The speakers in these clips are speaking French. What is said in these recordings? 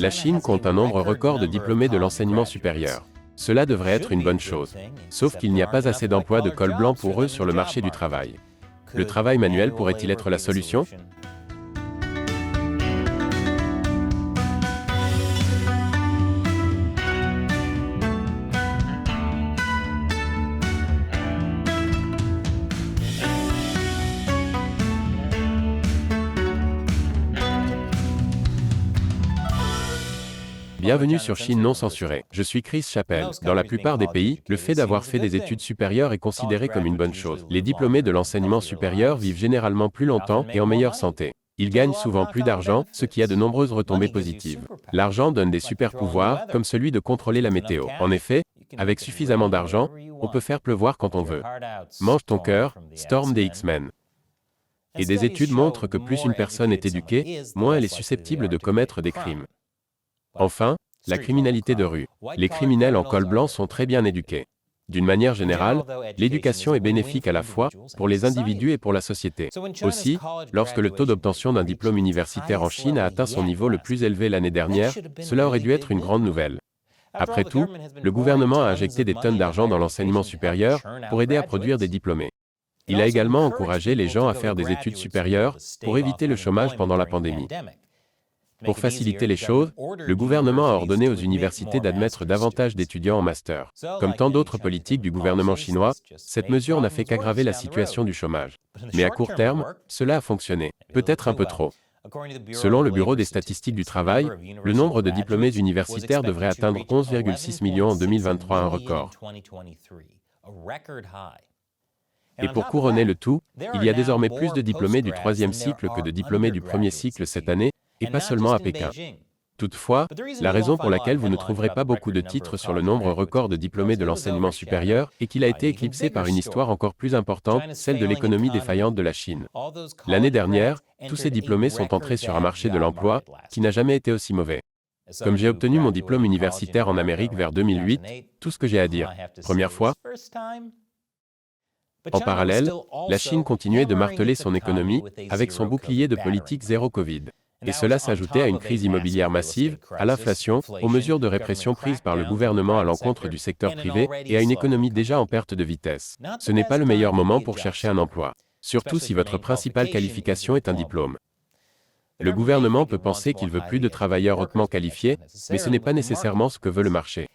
La Chine compte un nombre record de diplômés de l'enseignement supérieur. Cela devrait être une bonne chose. Sauf qu'il n'y a pas assez d'emplois de col blanc pour eux sur le marché du travail. Le travail manuel pourrait-il être la solution ? Bienvenue sur Chine non censurée. Je suis Chris Chappell. Dans la plupart des pays, le fait d'avoir fait des études supérieures est considéré comme une bonne chose. Les diplômés de l'enseignement supérieur vivent généralement plus longtemps et en meilleure santé. Ils gagnent souvent plus d'argent, ce qui a de nombreuses retombées positives. L'argent donne des super pouvoirs, comme celui de contrôler la météo. En effet, avec suffisamment d'argent, on peut faire pleuvoir quand on veut. Mange ton cœur, Storm des X-Men. Et des études montrent que plus une personne est éduquée, moins elle est susceptible de commettre des crimes. Enfin, la criminalité de rue. Les criminels en col blanc sont très bien éduqués. D'une manière générale, l'éducation est bénéfique à la fois pour les individus et pour la société. Aussi, lorsque le taux d'obtention d'un diplôme universitaire en Chine a atteint son niveau le plus élevé l'année dernière, cela aurait dû être une grande nouvelle. Après tout, le gouvernement a injecté des tonnes d'argent dans l'enseignement supérieur pour aider à produire des diplômés. Il a également encouragé les gens à faire des études supérieures pour éviter le chômage pendant la pandémie. Pour faciliter les choses, le gouvernement a ordonné aux universités d'admettre davantage d'étudiants en master. Comme tant d'autres politiques du gouvernement chinois, cette mesure n'a fait qu'aggraver la situation du chômage. Mais à court terme, cela a fonctionné, peut-être un peu trop. Selon le Bureau des statistiques du travail, le nombre de diplômés universitaires devrait atteindre 11,6 millions en 2023, un record. Et pour couronner le tout, il y a désormais plus de diplômés du troisième cycle que de diplômés du premier cycle cette année, et pas seulement à Pékin. Toutefois, la raison pour laquelle vous ne trouverez pas beaucoup de titres sur le nombre record de diplômés de l'enseignement supérieur est qu'il a été éclipsé par une histoire encore plus importante, celle de l'économie défaillante de la Chine. L'année dernière, tous ces diplômés sont entrés sur un marché de l'emploi qui n'a jamais été aussi mauvais. Comme j'ai obtenu mon diplôme universitaire en Amérique vers 2008, tout ce que j'ai à dire, première fois. En parallèle, la Chine continuait de marteler son économie avec son bouclier de politique zéro Covid. Et cela s'ajoutait à une crise immobilière massive, à l'inflation, aux mesures de répression prises par le gouvernement à l'encontre du secteur privé et à une économie déjà en perte de vitesse. Ce n'est pas le meilleur moment pour chercher un emploi, surtout si votre principale qualification est un diplôme. Le gouvernement peut penser qu'il veut plus de travailleurs hautement qualifiés, mais ce n'est pas nécessairement ce que veut le marché.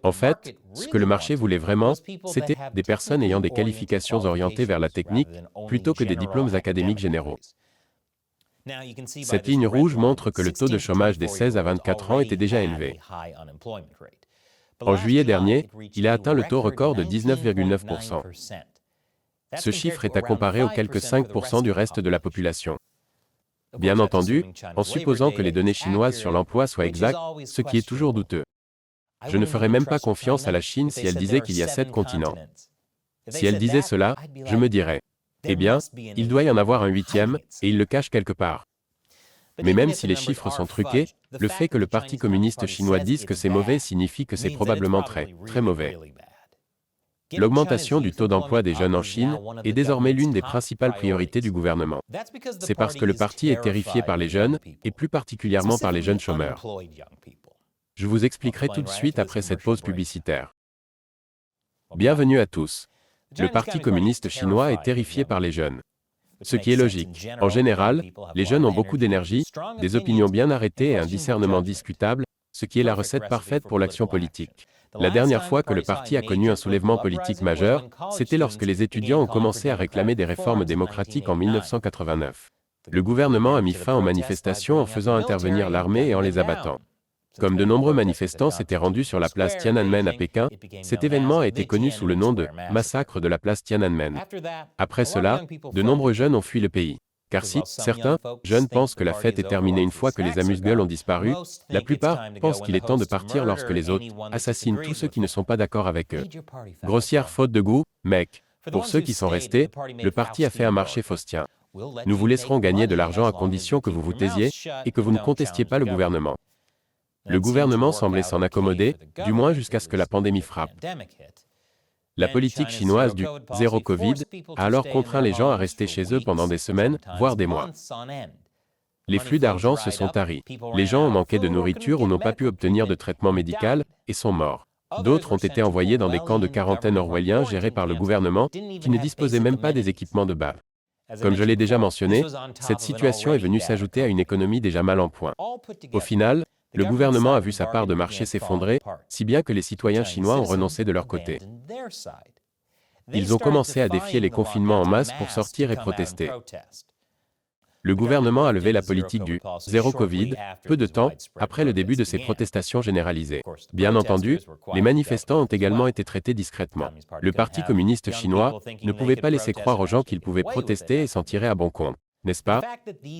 En fait, ce que le marché voulait vraiment, c'était des personnes ayant des qualifications orientées vers la technique, plutôt que des diplômes académiques généraux. Cette ligne rouge montre que le taux de chômage des 16 à 24 ans était déjà élevé. En juillet dernier, il a atteint le taux record de 19,9%. Ce chiffre est à comparer aux quelques 5% du reste de la population. Bien entendu, en supposant que les données chinoises sur l'emploi soient exactes, ce qui est toujours douteux. Je ne ferais même pas confiance à la Chine si elle disait qu'il y a 7 continents. Si elle disait cela, je me dirais, eh bien, il doit y en avoir un 8e, et il le cache quelque part. Mais même si les chiffres sont truqués, le fait que le Parti communiste chinois dise que c'est mauvais signifie que c'est probablement très, très mauvais. L'augmentation du taux d'emploi des jeunes en Chine est désormais l'une des principales priorités du gouvernement. C'est parce que le parti est terrifié par les jeunes, et plus particulièrement par les jeunes chômeurs. Je vous expliquerai tout de suite après cette pause publicitaire. Bienvenue à tous. Le Parti communiste chinois est terrifié par les jeunes. Ce qui est logique. En général, les jeunes ont beaucoup d'énergie, des opinions bien arrêtées et un discernement discutable, ce qui est la recette parfaite pour l'action politique. La dernière fois que le parti a connu un soulèvement politique majeur, c'était lorsque les étudiants ont commencé à réclamer des réformes démocratiques en 1989. Le gouvernement a mis fin aux manifestations en faisant intervenir l'armée et en les abattant. Comme de nombreux manifestants s'étaient rendus sur la place Tiananmen à Pékin, cet événement a été connu sous le nom de « massacre de la place Tiananmen ». Après cela, de nombreux jeunes ont fui le pays. Car si certains jeunes pensent que la fête est terminée une fois que les amuse-gueules ont disparu, la plupart pensent qu'il est temps de partir lorsque les autres assassinent tous ceux qui ne sont pas d'accord avec eux. Grossière faute de goût, mec. Pour ceux qui sont restés, le parti a fait un marché faustien. Nous vous laisserons gagner de l'argent à condition que vous vous taisiez et que vous ne contestiez pas le gouvernement. Le gouvernement semblait s'en accommoder, du moins jusqu'à ce que la pandémie frappe. La politique chinoise du « zéro Covid » a alors contraint les gens à rester chez eux pendant des semaines, voire des mois. Les flux d'argent se sont taris. Les gens ont manqué de nourriture ou n'ont pas pu obtenir de traitement médical et sont morts. D'autres ont été envoyés dans des camps de quarantaine orwelliens gérés par le gouvernement qui ne disposaient même pas des équipements de base. Comme je l'ai déjà mentionné, cette situation est venue s'ajouter à une économie déjà mal en point. Au final, le gouvernement a vu sa part de marché s'effondrer, si bien que les citoyens chinois ont renoncé de leur côté. Ils ont commencé à défier les confinements en masse pour sortir et protester. Le gouvernement a levé la politique du « zéro Covid » peu de temps après le début de ces protestations généralisées. Bien entendu, les manifestants ont également été traités discrètement. Le Parti communiste chinois ne pouvait pas laisser croire aux gens qu'ils pouvaient protester et s'en tirer à bon compte, n'est-ce pas?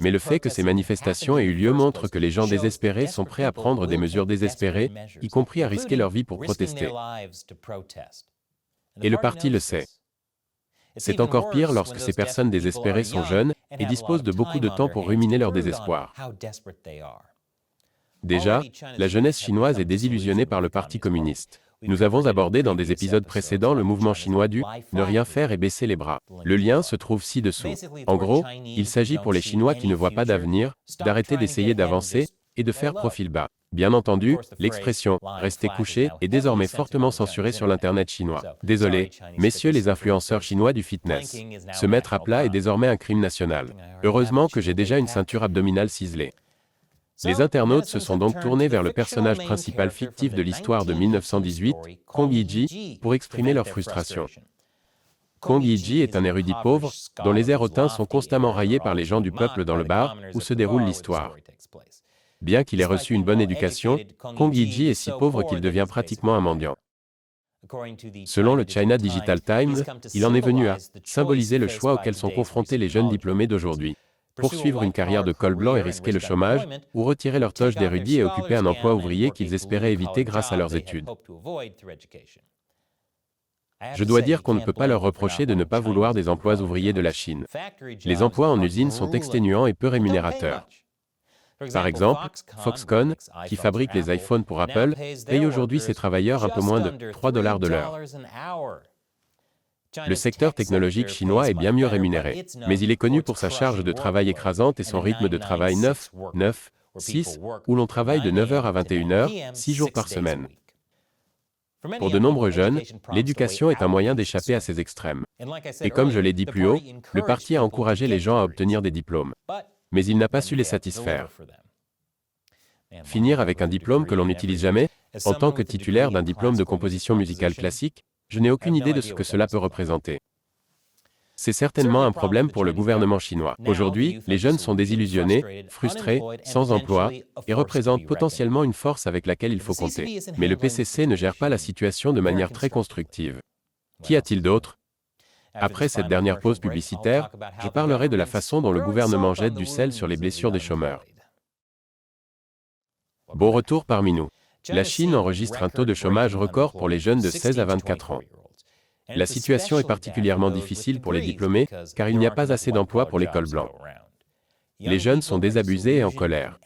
Mais le fait que ces manifestations aient eu lieu montre que les gens désespérés sont prêts à prendre des mesures désespérées, y compris à risquer leur vie pour protester. Et le parti le sait. C'est encore pire lorsque ces personnes désespérées sont jeunes et disposent de beaucoup de temps pour ruminer leur désespoir. Déjà, la jeunesse chinoise est désillusionnée par le Parti communiste. Nous avons abordé dans des épisodes précédents le mouvement chinois du « ne rien faire et baisser les bras ». Le lien se trouve ci-dessous. En gros, il s'agit pour les Chinois qui ne voient pas d'avenir, d'arrêter d'essayer d'avancer et de faire profil bas. Bien entendu, l'expression « rester couché » est désormais fortement censurée sur l'Internet chinois. Désolé, messieurs les influenceurs chinois du fitness. Se mettre à plat est désormais un crime national. Heureusement que j'ai déjà une ceinture abdominale ciselée. Les internautes se sont donc tournés vers le personnage principal fictif de l'histoire de 1918, Kong Yiji, pour exprimer leur frustration. Kong Yiji est un érudit pauvre, dont les airotins sont constamment raillés par les gens du peuple dans le bar où se déroule l'histoire. Bien qu'il ait reçu une bonne éducation, Kong Yiji est si pauvre qu'il devient pratiquement un mendiant. Selon le China Digital Times, il en est venu à symboliser le choix auquel sont confrontés les jeunes diplômés d'aujourd'hui. Poursuivre une carrière de col blanc et risquer le chômage, ou retirer leur toge d'érudit et occuper un emploi ouvrier qu'ils espéraient éviter grâce à leurs études. Je dois dire qu'on ne peut pas leur reprocher de ne pas vouloir des emplois ouvriers de la Chine. Les emplois en usine sont exténuants et peu rémunérateurs. Par exemple, Foxconn, qui fabrique les iPhones pour Apple, paye aujourd'hui ses travailleurs un peu moins de $3 de l'heure. Le secteur technologique chinois est bien mieux rémunéré, mais il est connu pour sa charge de travail écrasante et son rythme de travail 9-6, où l'on travaille de 9h à 21h, 6 jours par semaine. Pour de nombreux jeunes, l'éducation est un moyen d'échapper à ces extrêmes. Et comme je l'ai dit plus haut, le parti a encouragé les gens à obtenir des diplômes. Mais il n'a pas su les satisfaire. Finir avec un diplôme que l'on n'utilise jamais, en tant que titulaire d'un diplôme de composition musicale classique, je n'ai aucune idée de ce que cela peut représenter. C'est certainement un problème pour le gouvernement chinois. Aujourd'hui, les jeunes sont désillusionnés, frustrés, sans emploi, et représentent potentiellement une force avec laquelle il faut compter. Mais le PCC ne gère pas la situation de manière très constructive. Qu'y a-t-il d'autre? Après cette dernière pause publicitaire, je parlerai de la façon dont le gouvernement jette du sel sur les blessures des chômeurs. Bon retour parmi nous. La Chine enregistre un taux de chômage record pour les jeunes de 16 à 24 ans. La situation est particulièrement difficile pour les diplômés, car il n'y a pas assez d'emplois pour les cols blancs. Les jeunes sont désabusés et en colère.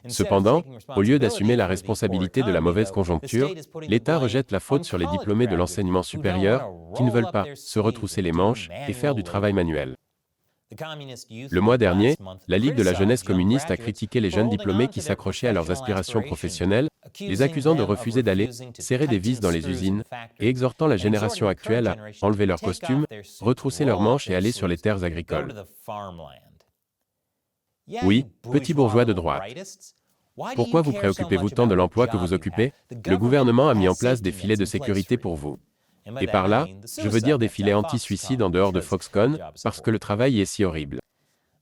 Cependant, au lieu d'assumer la responsabilité de la mauvaise conjoncture, l'État rejette la faute sur les diplômés de l'enseignement supérieur, qui ne veulent pas se retrousser les manches et faire du travail manuel. Le mois dernier, la Ligue de la jeunesse communiste a critiqué les jeunes diplômés qui s'accrochaient à leurs aspirations professionnelles, les accusant de refuser d'aller serrer des vis dans les usines, et exhortant la génération actuelle à enlever leurs costumes, retrousser leurs manches et aller sur les terres agricoles. Oui, petits bourgeois de droite. Pourquoi vous préoccupez-vous tant de l'emploi que vous occupez? Le gouvernement a mis en place des filets de sécurité pour vous. Et par là, je veux dire des filets anti-suicide en dehors de Foxconn, parce que le travail est si horrible.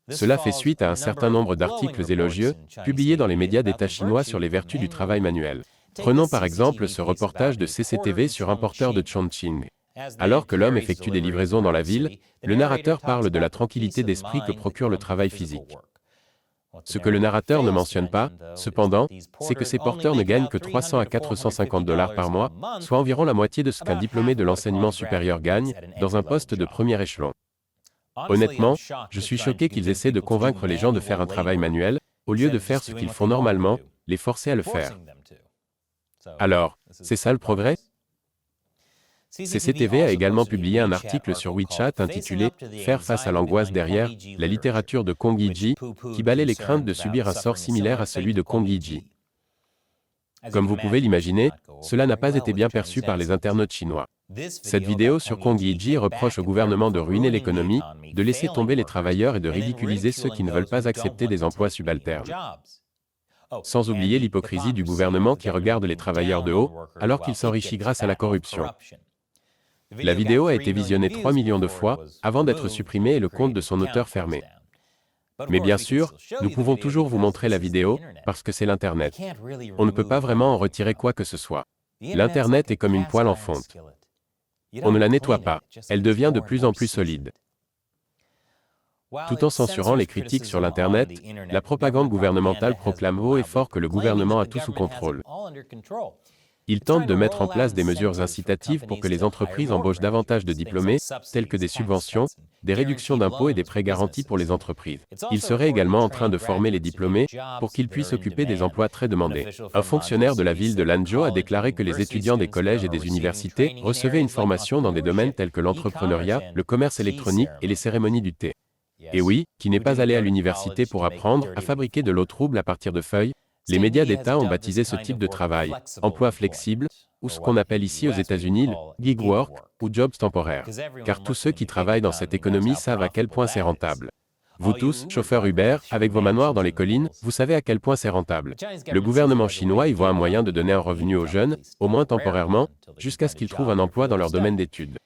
Cela fait suite à un certain nombre d'articles élogieux, publiés dans les médias d'État chinois sur les vertus du travail manuel. Prenons par exemple ce reportage de CCTV sur un porteur de Chongqing. Alors que l'homme effectue des livraisons dans la ville, le narrateur parle de la tranquillité d'esprit que procure le travail physique. Ce que le narrateur ne mentionne pas, cependant, c'est que ces porteurs ne gagnent que 300 à 450 $ par mois, soit environ la moitié de ce qu'un diplômé de l'enseignement supérieur gagne, dans un poste de premier échelon. Honnêtement, je suis choqué qu'ils essaient de convaincre les gens de faire un travail manuel, au lieu de faire ce qu'ils font normalement, les forcer à le faire. Alors, c'est ça le progrès? CCTV a également publié un article sur WeChat intitulé « Faire face à l'angoisse derrière la littérature de Kong Yi-ji » qui balaie les craintes de subir un sort similaire à celui de Kong Yi-ji. Comme vous pouvez l'imaginer, cela n'a pas été bien perçu par les internautes chinois. Cette vidéo sur Kong Yi-ji reproche au gouvernement de ruiner l'économie, de laisser tomber les travailleurs et de ridiculiser ceux qui ne veulent pas accepter des emplois subalternes. Sans oublier l'hypocrisie du gouvernement qui regarde les travailleurs de haut, alors qu'il s'enrichit grâce à la corruption. La vidéo a été visionnée 3 millions de fois avant d'être supprimée et le compte de son auteur fermé. Mais bien sûr, nous pouvons toujours vous montrer la vidéo, parce que c'est l'Internet. On ne peut pas vraiment en retirer quoi que ce soit. L'Internet est comme une poêle en fonte. On ne la nettoie pas, elle devient de plus en plus solide. Tout en censurant les critiques sur l'Internet, la propagande gouvernementale proclame haut et fort que le gouvernement a tout sous contrôle. Il tente de mettre en place des mesures incitatives pour que les entreprises embauchent davantage de diplômés, telles que des subventions, des réductions d'impôts et des prêts garantis pour les entreprises. Il serait également en train de former les diplômés pour qu'ils puissent occuper des emplois très demandés. Un fonctionnaire de la ville de Lanzhou a déclaré que les étudiants des collèges et des universités recevaient une formation dans des domaines tels que l'entrepreneuriat, le commerce électronique et les cérémonies du thé. Et oui, qui n'est pas allé à l'université pour apprendre à fabriquer de l'eau trouble à partir de feuilles? Les médias d'État ont baptisé ce type de travail « emploi flexible » ou ce qu'on appelle ici aux États-Unis le « gig work » ou « jobs temporaires », car tous ceux qui travaillent dans cette économie savent à quel point c'est rentable. Vous tous, chauffeurs Uber, avec vos manoirs dans les collines, vous savez à quel point c'est rentable. Le gouvernement chinois y voit un moyen de donner un revenu aux jeunes, au moins temporairement, jusqu'à ce qu'ils trouvent un emploi dans leur domaine d'études.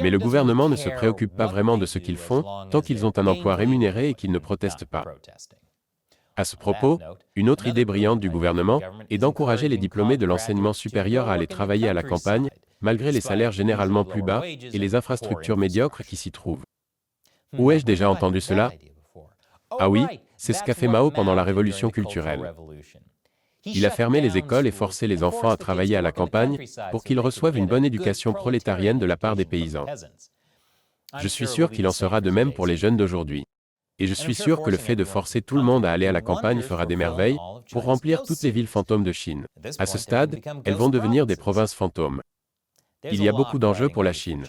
Mais le gouvernement ne se préoccupe pas vraiment de ce qu'ils font, tant qu'ils ont un emploi rémunéré et qu'ils ne protestent pas. À ce propos, une autre idée brillante du gouvernement est d'encourager les diplômés de l'enseignement supérieur à aller travailler à la campagne, malgré les salaires généralement plus bas et les infrastructures médiocres qui s'y trouvent. Où ai-je déjà entendu cela? Ah oui, c'est ce qu'a fait Mao pendant la révolution culturelle. Il a fermé les écoles et forcé les enfants à travailler à la campagne pour qu'ils reçoivent une bonne éducation prolétarienne de la part des paysans. Je suis sûr qu'il en sera de même pour les jeunes d'aujourd'hui. Et je suis sûr que le fait de forcer tout le monde à aller à la campagne fera des merveilles pour remplir toutes les villes fantômes de Chine. À ce stade, elles vont devenir des provinces fantômes. Il y a beaucoup d'enjeux pour la Chine.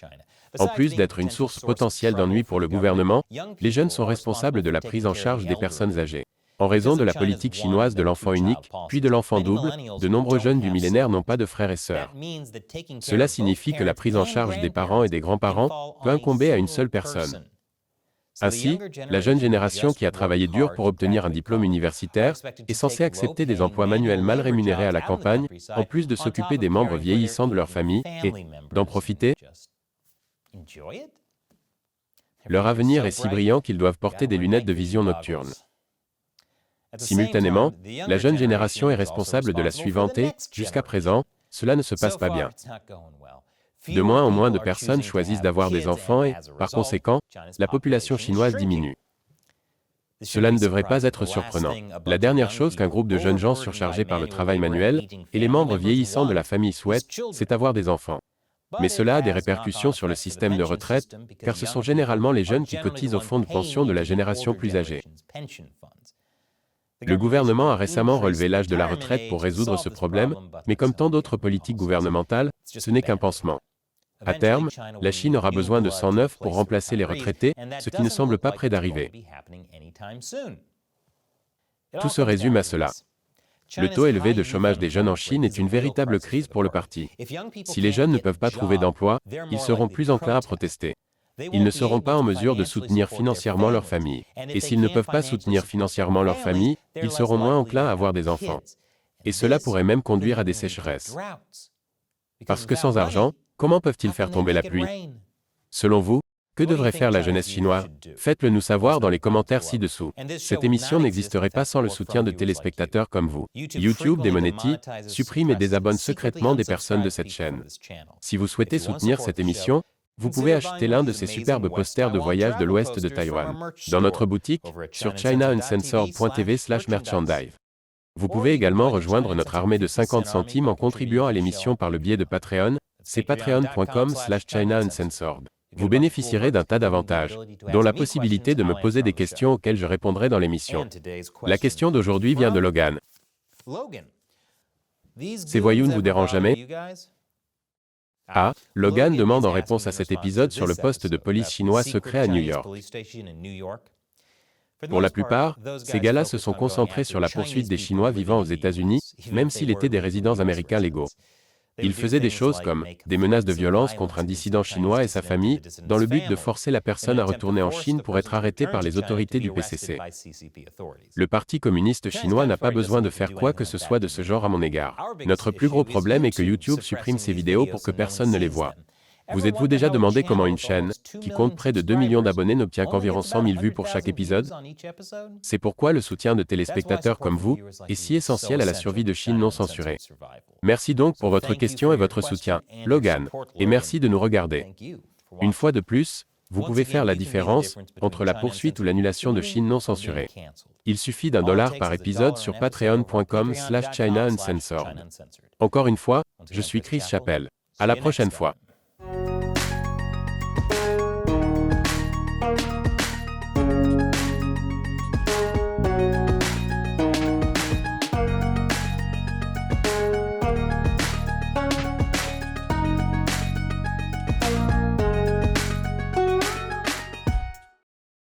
En plus d'être une source potentielle d'ennuis pour le gouvernement, les jeunes sont responsables de la prise en charge des personnes âgées. En raison de la politique chinoise de l'enfant unique, puis de l'enfant double, de nombreux jeunes du millénaire n'ont pas de frères et sœurs. Cela signifie que la prise en charge des parents et des grands-parents peut incomber à une seule personne. Ainsi, la jeune génération qui a travaillé dur pour obtenir un diplôme universitaire est censée accepter des emplois manuels mal rémunérés à la campagne, en plus de s'occuper des membres vieillissants de leur famille et d'en profiter. Leur avenir est si brillant qu'ils doivent porter des lunettes de vision nocturne. Simultanément, la jeune génération est responsable de la suivante et, jusqu'à présent, cela ne se passe pas bien. De moins en moins de personnes choisissent d'avoir des enfants et, par conséquent, la population chinoise diminue. Cela ne devrait pas être surprenant. La dernière chose qu'un groupe de jeunes gens surchargés par le travail manuel et les membres vieillissants de la famille souhaitent, c'est avoir des enfants. Mais cela a des répercussions sur le système de retraite, car ce sont généralement les jeunes qui cotisent au fonds de pension de la génération plus âgée. Le gouvernement a récemment relevé l'âge de la retraite pour résoudre ce problème, mais comme tant d'autres politiques gouvernementales, ce n'est qu'un pansement. À terme, la Chine aura besoin de 109 pour remplacer les retraités, ce qui ne semble pas près d'arriver. Tout se résume à cela. Le taux élevé de chômage des jeunes en Chine est une véritable crise pour le parti. Si les jeunes ne peuvent pas trouver d'emploi, ils seront plus enclins à protester. Ils ne seront pas en mesure de soutenir financièrement leur famille. Et s'ils ne peuvent pas soutenir financièrement leur famille, ils seront moins enclins à avoir des enfants. Et cela pourrait même conduire à des sécheresses. Parce que sans argent, comment peuvent-ils faire tomber la pluie? Selon vous, que devrait faire la jeunesse chinoise? Faites-le nous savoir dans les commentaires ci-dessous. Cette émission n'existerait pas sans le soutien de téléspectateurs comme vous. YouTube démonétise, supprime et désabonne secrètement des personnes de cette chaîne. Si vous souhaitez soutenir cette émission, vous pouvez acheter l'un de ces superbes posters de voyage de l'ouest de Taïwan dans notre boutique sur chinauncensored.tv/merchandise. Vous pouvez également rejoindre notre armée de 50 centimes en contribuant à l'émission par le biais de Patreon, c'est patreon.com/chinauncensored. Vous bénéficierez d'un tas d'avantages, dont la possibilité de me poser des questions auxquelles je répondrai dans l'émission. La question d'aujourd'hui vient de Logan. Ces voyous ne vous dérangent jamais? Logan demande en réponse à cet épisode sur le poste de police chinois secret à New York. Pour la plupart, ces gars-là se sont concentrés sur la poursuite des Chinois vivant aux États-Unis, même s'ils étaient des résidents américains légaux. Ils faisaient des choses comme des menaces de violence contre un dissident chinois et sa famille, dans le but de forcer la personne à retourner en Chine pour être arrêtée par les autorités du PCC. Le Parti communiste chinois n'a pas besoin de faire quoi que ce soit de ce genre à mon égard. Notre plus gros problème est que YouTube supprime ces vidéos pour que personne ne les voie. Vous êtes-vous déjà demandé comment une chaîne, qui compte près de 2 millions d'abonnés, n'obtient qu'environ 100 000 vues pour chaque épisode? C'est pourquoi le soutien de téléspectateurs comme vous est si essentiel à la survie de Chine non censurée. Merci donc pour votre question et votre soutien, Logan, et merci de nous regarder. Une fois de plus, vous pouvez faire la différence entre la poursuite ou l'annulation de Chine non censurée. Il suffit $1 par épisode sur patreon.com/China Uncensored. Encore une fois, je suis Chris Chappell. À la prochaine fois.